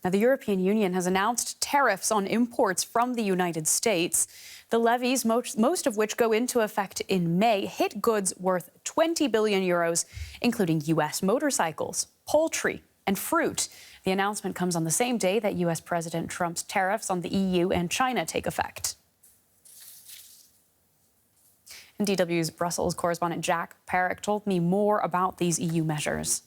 Now, the European Union has announced tariffs on imports from the United States. The levies, most of which go into effect in May, hit goods worth 20 billion euros, including U.S. motorcycles, poultry, and fruit. The announcement comes on the same day that U.S. President Trump's tariffs on the EU and China take effect. And DW's Brussels correspondent Jack Parrock told me more about these EU measures.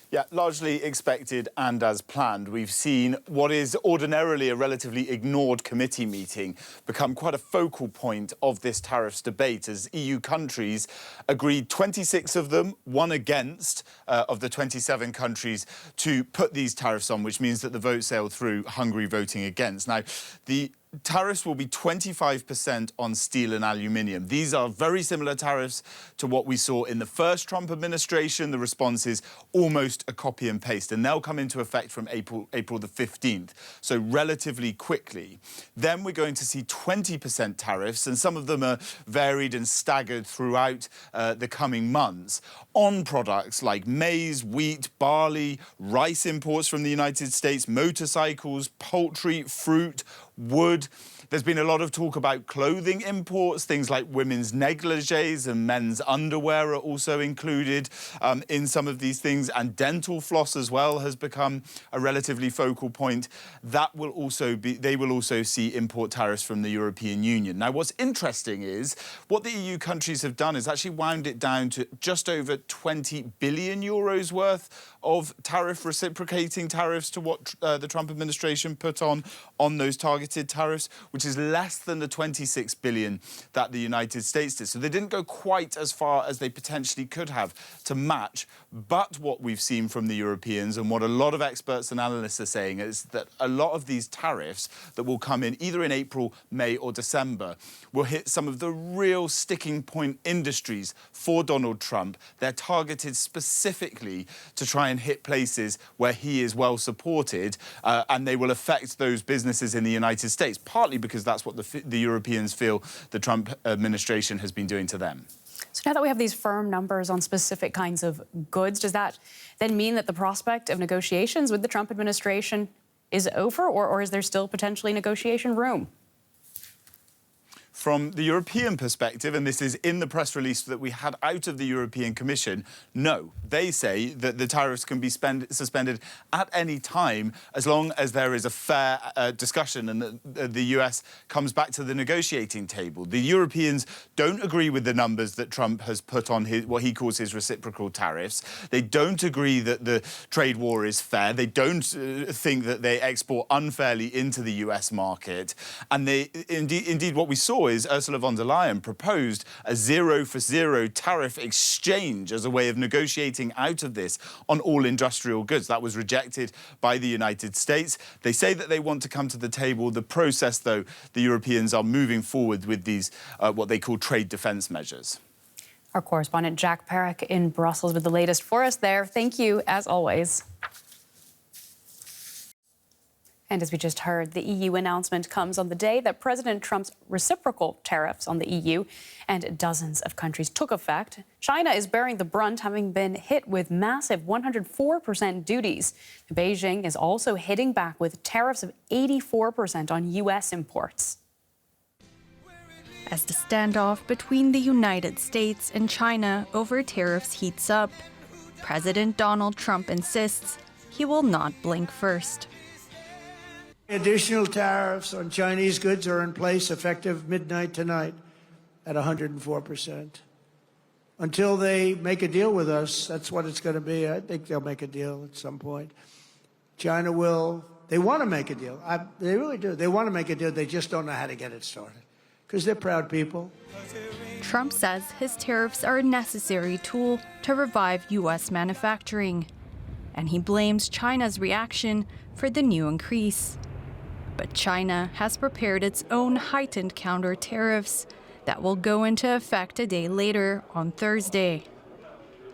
Yeah, largely expected and as planned. We've seen what is ordinarily a relatively ignored committee meeting become quite a focal point of this tariffs debate as EU countries agreed, 26 of them, one against, of the 27 countries to put these tariffs on, which means that the vote sailed through, Hungary voting against. Now, the tariffs will be 25% on steel and aluminium. These are very similar tariffs to what we saw in the first Trump administration. The response is almost a copy and paste, and they'll come into effect from April the 15th, so relatively quickly. Then we're going to see 20% tariffs, and some of them are varied and staggered throughout the coming months, on products like maize, wheat, barley, rice imports from the United States, motorcycles, poultry, fruit, wood. There's been a lot of talk about clothing imports, things like women's negligees and men's underwear are also included in some of these things, and dental floss as well has become a relatively focal point. That will also be, they will also see import tariffs from the European Union. Now, what's interesting is what the EU countries have done is actually wound it down to just over 20 billion euros worth of reciprocating tariffs to what the Trump administration put on those targeted tariffs, which is less than the 26 billion that the United States did. So they didn't go quite as far as they potentially could have to match. But what we've seen from the Europeans and what a lot of experts and analysts are saying is that a lot of these tariffs that will come in either in April, May or December will hit some of the real sticking point industries for Donald Trump. They're targeted specifically to try and hit places where he is well supported, and they will affect those businesses in the United States, partly because that's what the Europeans feel the Trump administration has been doing to them. So now that we have these firm numbers on specific kinds of goods, does that then mean that the prospect of negotiations with the Trump administration is over, or is there still potentially negotiation room? From the European perspective, and this is in the press release that we had out of the European Commission, no. They say that the tariffs can be suspended at any time as long as there is a fair discussion and that the US comes back to the negotiating table. The Europeans don't agree with the numbers that Trump has put on what he calls his reciprocal tariffs. They don't agree that the trade war is fair. They don't think that they export unfairly into the US market. And they indeed what we saw is Ursula von der Leyen proposed a zero-for-zero tariff exchange as a way of negotiating out of this on all industrial goods. That was rejected by the United States. They say that they want to come to the table. The process, though, the Europeans are moving forward with these, what they call trade defence measures. Our correspondent Jack Parrock in Brussels with the latest for us there. Thank you, as always. And as we just heard, the EU announcement comes on the day that President Trump's reciprocal tariffs on the EU and dozens of countries took effect. China is bearing the brunt, having been hit with massive 104% duties. Beijing is also hitting back with tariffs of 84% on U.S. imports. As the standoff between the United States and China over tariffs heats up, President Donald Trump insists he will not blink first. Additional tariffs on Chinese goods are in place effective midnight tonight at 104%. Until they make a deal with us, that's what it's going to be. I think they'll make a deal at some point. China will, they want to make a deal. They really do. They want to make a deal. They just don't know how to get it started because they're proud people. Trump says his tariffs are a necessary tool to revive U.S. manufacturing, and he blames China's reaction for the new increase. But China has prepared its own heightened counter tariffs that will go into effect a day later on Thursday.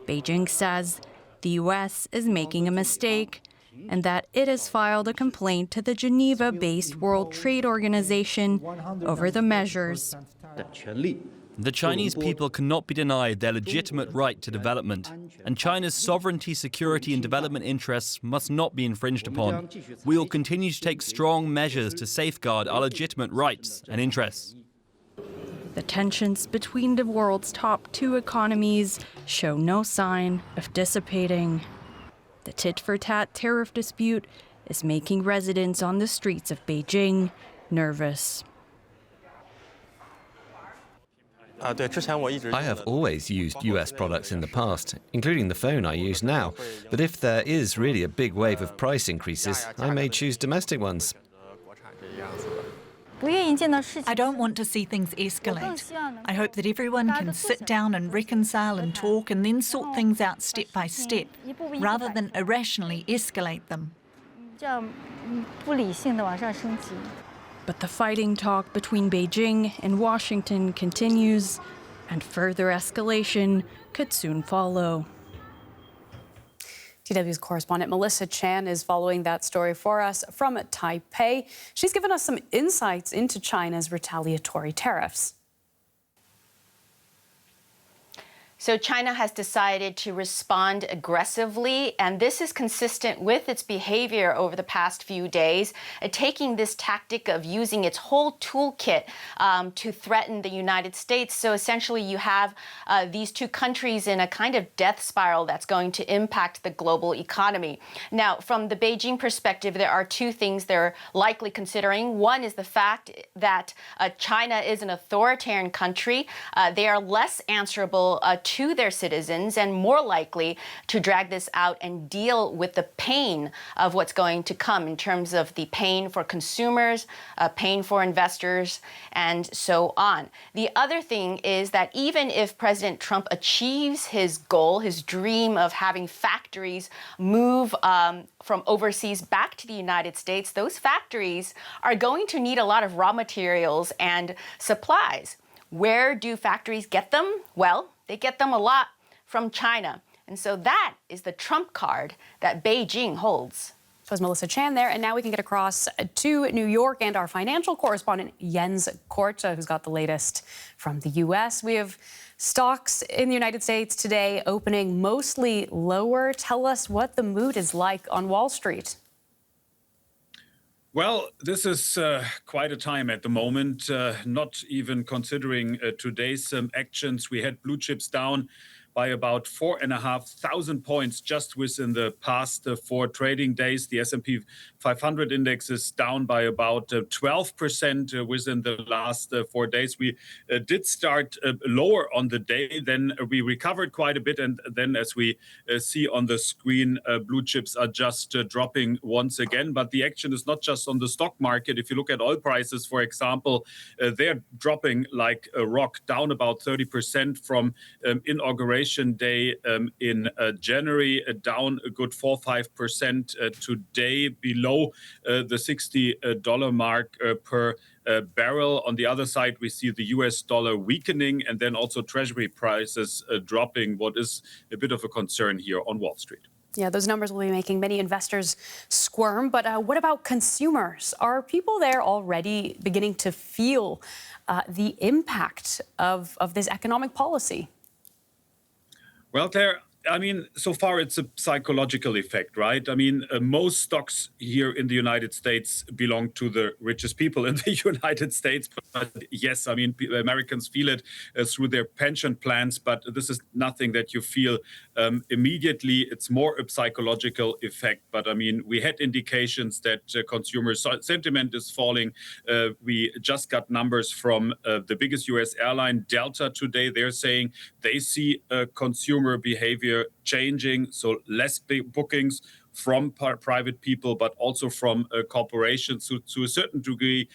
Beijing says the U.S. is making a mistake and that it has filed a complaint to the Geneva-based World Trade Organization over the measures. The Chinese people cannot be denied their legitimate right to development, and China's sovereignty, security and development interests must not be infringed upon. We will continue to take strong measures to safeguard our legitimate rights and interests. The tensions between the world's top two economies show no sign of dissipating. The tit-for-tat tariff dispute is making residents on the streets of Beijing nervous. I have always used US products in the past, including the phone I use now. But if there is really a big wave of price increases, I may choose domestic ones. I don't want to see things escalate. I hope that everyone can sit down and reconcile and talk and then sort things out step by step, rather than irrationally escalate them. But the fighting talk between Beijing and Washington continues, and further escalation could soon follow. DW's correspondent Melissa Chan is following that story for us from Taipei. She's given us some insights into China's retaliatory tariffs. So China has decided to respond aggressively, and this is consistent with its behavior over the past few days, taking this tactic of using its whole toolkit to threaten the United States. So essentially you have these two countries in a kind of death spiral that's going to impact the global economy. Now, from the Beijing perspective, there are two things they're likely considering. One is the fact that China is an authoritarian country. They are less answerable to their citizens and more likely to drag this out and deal with the pain of what's going to come in terms of the pain for consumers, pain for investors, and so on. The other thing is that even if President Trump achieves his goal, his dream of having factories move from overseas back to the United States, those factories are going to need a lot of raw materials and supplies. Where do factories get them? Well, they get them a lot from China. And so that is the trump card that Beijing holds. So is Melissa Chan there. And now we can get across to New York and our financial correspondent, Jens Korte, who's got the latest from the U.S. We have stocks in the United States today opening mostly lower. Tell us what the mood is like on Wall Street. Well, this is quite a time at the moment, not even considering today's actions. We had blue chips down by about 4,500 points just within the past 4 trading days. The S&P 500 index is down by about 12% within the last 4 days. We did start lower on the day, then we recovered quite a bit. And then as we see on the screen, blue chips are just dropping once again. But the action is not just on the stock market. If you look at oil prices, for example, they're dropping like a rock, down about 30% from inauguration day in January, down a good 4-5% today, below the $60 mark per barrel. On the other side, we see the US dollar weakening and then also treasury prices dropping, what is a bit of a concern here on Wall Street. Yeah, those numbers will be making many investors squirm. But what about consumers? Are people there already beginning to feel the impact of this economic policy? Well, so far it's a psychological effect, right? I mean, most stocks here in the United States belong to the richest people in the United States. But yes, I mean, Americans feel it through their pension plans, but this is nothing that you feel immediately. It's more a psychological effect. But I mean, we had indications that consumer sentiment is falling. We just got numbers from the biggest US airline, Delta, today. They're saying they see consumer behavior changing, so less bookings from private people, but also from corporations. So to a certain degree,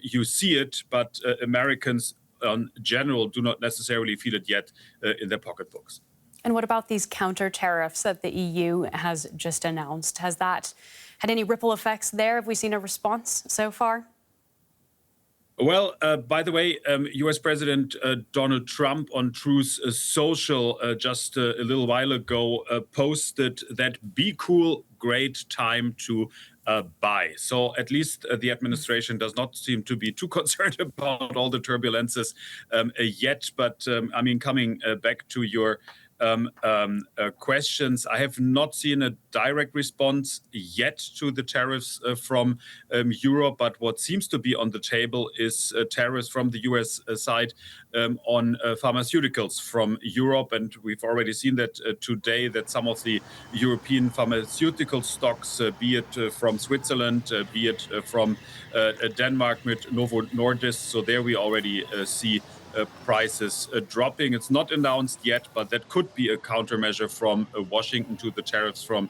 you see it, but Americans in general do not necessarily feel it yet in their pocketbooks. And what about these counter tariffs that the EU has just announced? Has that had any ripple effects there? Have we seen a response so far? Well, by the way, U.S. President Donald Trump on Truth Social just a little while ago posted that "Be cool, great time to buy. So at least the administration does not seem to be too concerned about all the turbulences yet. But I mean, coming back to your questions, I have not seen a direct response yet to the tariffs from Europe, but what seems to be on the table is tariffs from the US side on pharmaceuticals from Europe. And we've already seen that today, that some of the European pharmaceutical stocks, be it from Switzerland, be it from Denmark with Novo Nordisk, so there we already see prices dropping. It's not announced yet, but that could be a countermeasure from Washington to the tariffs from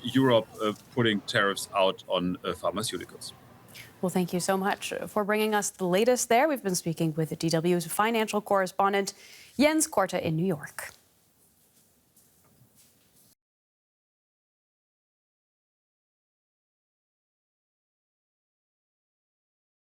Europe, putting tariffs out on pharmaceuticals. Well, thank you so much for bringing us the latest there. We've been speaking with DW's financial correspondent, Jens Korte in New York.